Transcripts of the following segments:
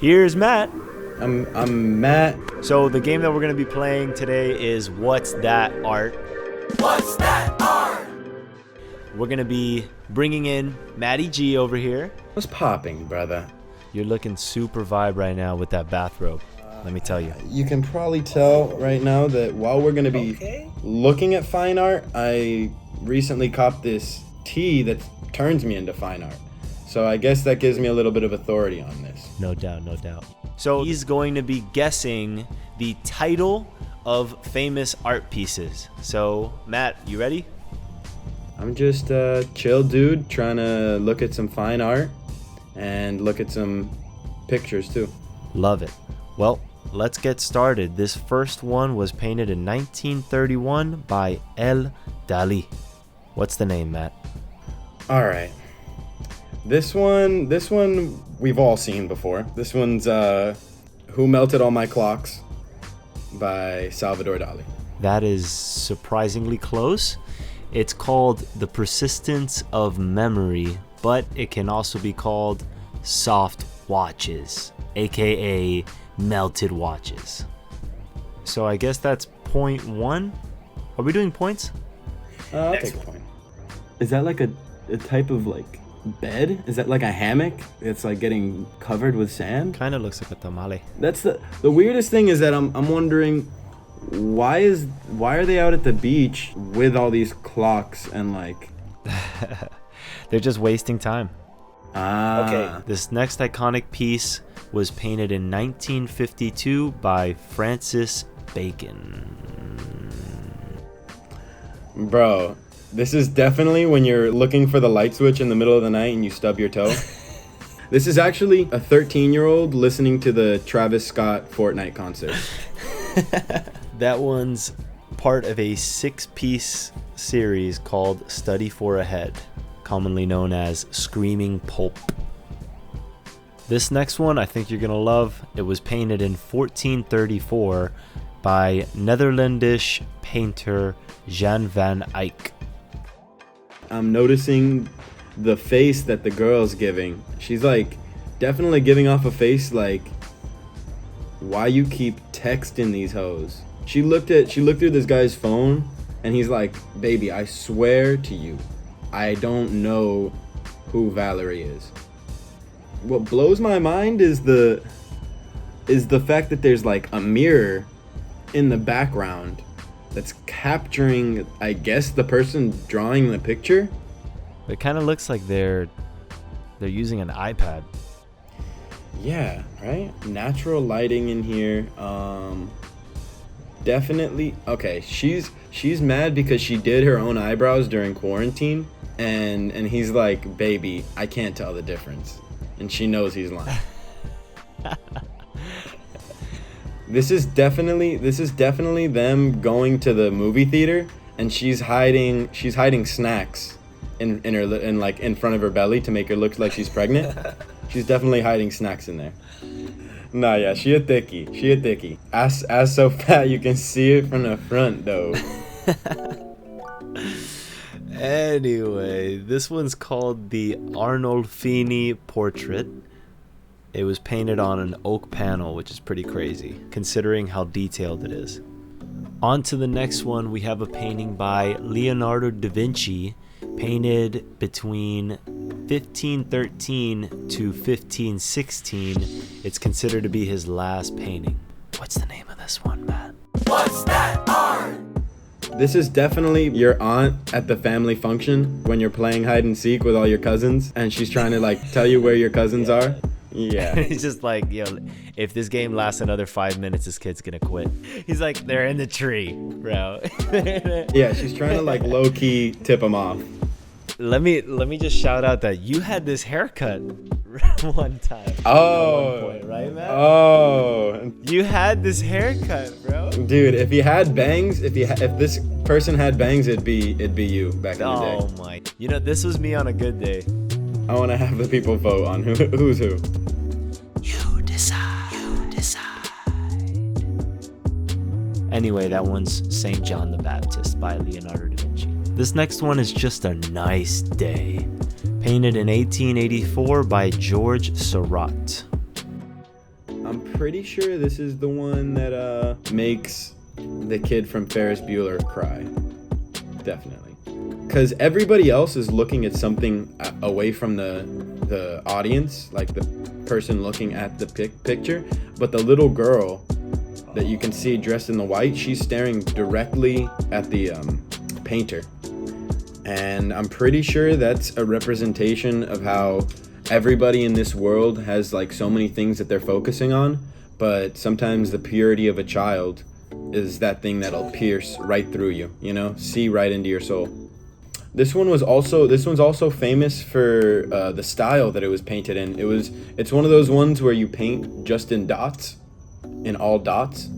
Here's Matt. I'm Matt. So the game that we're going to be playing today is What's That Art? What's that art? We're going to be bringing in Matty G over here. What's popping, brother? You're looking super vibe right now with that bathrobe. Let me tell you. You can probably tell right now that while we're going to be looking at fine art, I recently copped this tee that turns me into fine art. So I guess that gives me a little bit of authority on this. No doubt, no doubt. So he's going to be guessing the title of famous art pieces. So, Matt, you ready? I'm just a chill dude trying to look at some fine art and look at some pictures too. Love it. Well, let's get started. This first one was painted in 1931 by El Dali. What's the name, Matt? All right. This one we've all seen before. This one's Who Melted All My Clocks by Salvador Dali. That is surprisingly close. It's called The Persistence of Memory, but it can also be called Soft Watches, aka Melted Watches. So I guess that's point one. Are we doing points? I'll take a point. Is that like a type of like bed? Is that like a hammock? It's like getting covered with sand? Kind of looks like a tamale. That's the weirdest thing is that I'm wondering why are they out at the beach with all these clocks and like They're just wasting time. Okay. This next iconic piece was painted in 1952 by Francis Bacon. Bro, this is definitely when you're looking for the light switch in the middle of the night and you stub your toe. This is actually a 13-year-old listening to the Travis Scott Fortnite concert. That one's part of a 6-piece series called Study for a Head, commonly known as Screaming Pulp. This next one I think you're going to love. It was painted in 1434 by Netherlandish painter Jan van Eyck. I'm noticing the face that the girl's giving. She's like definitely giving off a face like, why you keep texting these hoes? She looked through this guy's phone and he's like, baby, I swear to you, I don't know who Valerie is. What blows my mind is the fact that there's like a mirror in the background that's capturing, I guess, the person drawing the picture. It kind of looks like they're using an iPad. Yeah, right? Natural lighting in here. Definitely. Okay, she's mad because she did her own eyebrows during quarantine, and he's like, baby, I can't tell the difference. And she knows he's lying. This is definitely them going to the movie theater, and she's hiding snacks in front of her belly to make her look like she's pregnant. She's definitely hiding snacks in there. Nah, yeah, she a thickie. Ass so fat you can see it from the front though. Anyway, this one's called the Arnolfini Portrait. It was painted on an oak panel, which is pretty crazy, considering how detailed it is. On to the next one, we have a painting by Leonardo da Vinci, painted between 1513 to 1516. It's considered to be his last painting. What's the name of this one, Matt? What's that art? This is definitely your aunt at the family function when you're playing hide and seek with all your cousins, and she's trying to like tell you where your cousins are. Yeah. He's just like, yo, if this game lasts another 5 minutes, this kid's gonna quit. He's like, they're in the tree, bro. Yeah, she's trying to like low key tip him off. Let me just shout out that you had this haircut one time. Oh, at one point, right, man? Oh, You had this haircut, bro. dude, if he had bangs, if this person had bangs, it'd be you back in the day. Oh my! You know, this was me on a good day. I want to have the people vote on who's who. You decide. Anyway, that one's St. John the Baptist by Leonardo da Vinci. This next one is just a nice day. Painted in 1884 by George Seurat. I'm pretty sure this is the one that makes the kid from Ferris Bueller cry. Definitely. Because everybody else is looking at something away from the audience, like the person looking at the picture. But the little girl that you can see dressed in the white, she's staring directly at the painter. And I'm pretty sure that's a representation of how everybody in this world has like so many things that they're focusing on, but sometimes the purity of a child is that thing that'll pierce right through you, you know, see right into your soul. This one's also famous for the style that it was painted in. It's one of those ones where you paint just in dots, in all dots.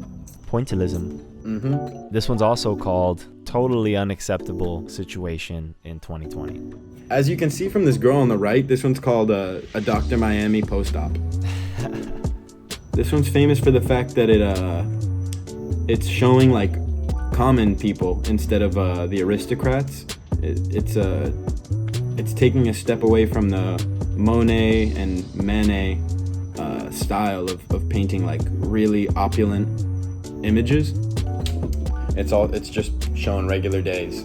Pointillism. Mm-hmm. This one's also called Totally Unacceptable Situation in 2020. As you can see from this girl on the right, this one's called a Dr. Miami post-op. This one's famous for the fact that it's showing like common people instead of the aristocrats. It's taking a step away from the Monet and Manet style of painting like really opulent images. It's just showing regular days.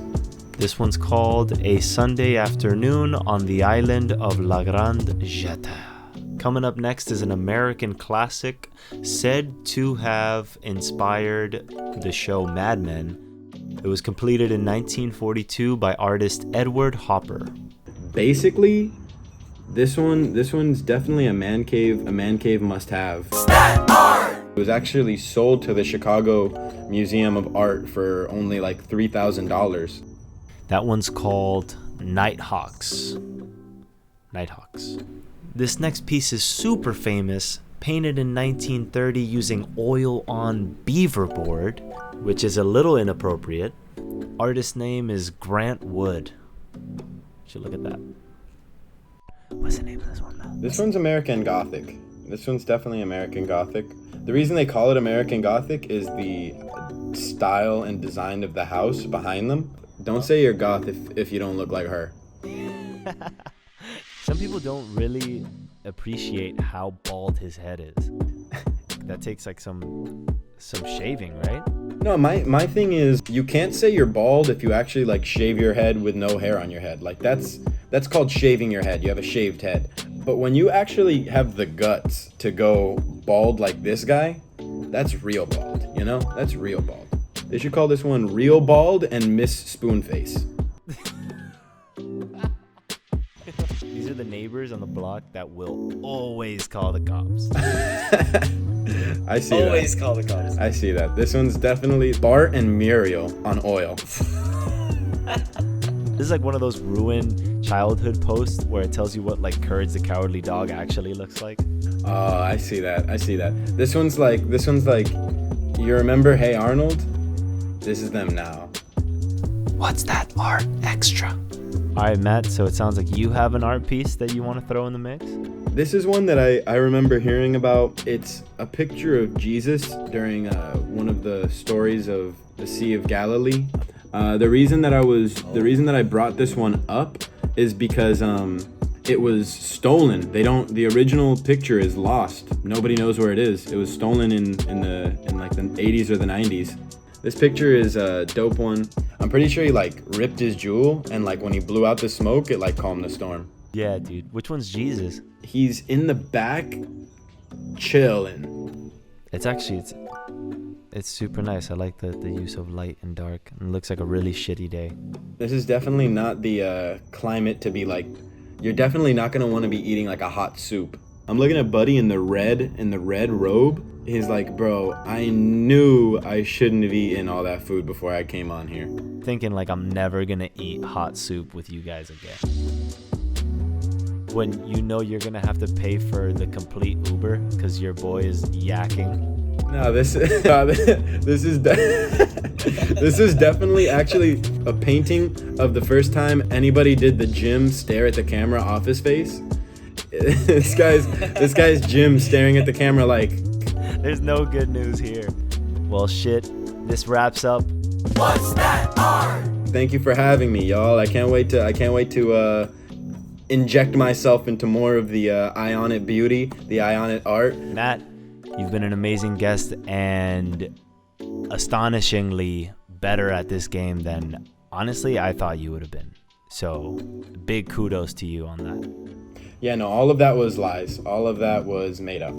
This one's called A Sunday Afternoon on the Island of La Grande Jatte. Coming up next is an American classic said to have inspired the show Mad Men. It was completed in 1942 by artist Edward Hopper. Basically, this one's definitely a man cave must-have. It was actually sold to the Chicago Museum of Art for only like $3,000. That one's called Nighthawks. Nighthawks. This next piece is super famous, painted in 1930 using oil on beaver board, which is a little inappropriate. Artist name is Grant Wood. Should look at that. What's the name of this one, man? This one's American Gothic. This one's definitely American Gothic. The reason they call it American Gothic is the style and design of the house behind them. Don't say you're goth if you don't look like her. Some people don't really appreciate how bald his head is. That takes like some shaving, right? No, my thing is you can't say you're bald if you actually like shave your head with no hair on your head. Like that's called shaving your head. You have a shaved head. But when you actually have the guts to go bald like this guy, that's real bald, you know? That's real bald. They should call this one Real Bald and Miss Spoonface. These are the neighbors on the block that will always call the cops. I see Always that. call the cops. I see that. This one's definitely Bart and Muriel on oil. This is like one of those ruined childhood posts where it tells you what like Courage the Cowardly Dog actually looks like. Oh, I see that. This one's like, you remember Hey Arnold? This is them now. What's that art extra? All right, Matt, so it sounds like you have an art piece that you want to throw in the mix? This is one that I remember hearing about. It's a picture of Jesus during one of the stories of the Sea of Galilee. The reason that I brought this one up is because it was stolen. The original picture is lost. Nobody knows where it is. It was stolen in like the 80s or the 90s. This picture is a dope one. I'm pretty sure he like ripped his jewel and like when he blew out the smoke, it like calmed the storm. Yeah, dude. Which one's Jesus? He's in the back chilling. It's super nice. I like the use of light and dark. It looks like a really shitty day. This is definitely not the climate to be like, you're definitely not going to want to be eating like a hot soup. I'm looking at Buddy in the red robe. He's like, bro, I knew I shouldn't have eaten all that food before I came on here. Thinking like I'm never gonna eat hot soup with you guys again. When you know you're gonna have to pay for the complete Uber because your boy is yakking. No, this is definitely actually a painting of the first time anybody did the Jim stare at the camera off his face. This guy's Jim staring at the camera like, there's no good news here. Well, shit. This wraps up. What's that art? thank you for having me, y'all. I can't wait to inject myself into more of the Ionit beauty, the Ionit art. Matt, You've been an amazing guest and astonishingly better at this game than honestly I thought you would have been. So big kudos to you on that. Yeah, no, all of that was lies. All of that was made up.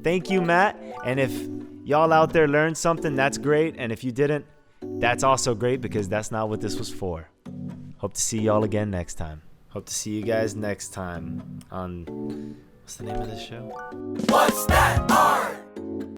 Thank you, Matt. And if y'all out there learned something, that's great. And if you didn't, that's also great, because that's not what this was for. Hope to see y'all again next time. Hope to see you guys next time on, what's the name of this show? What's that art?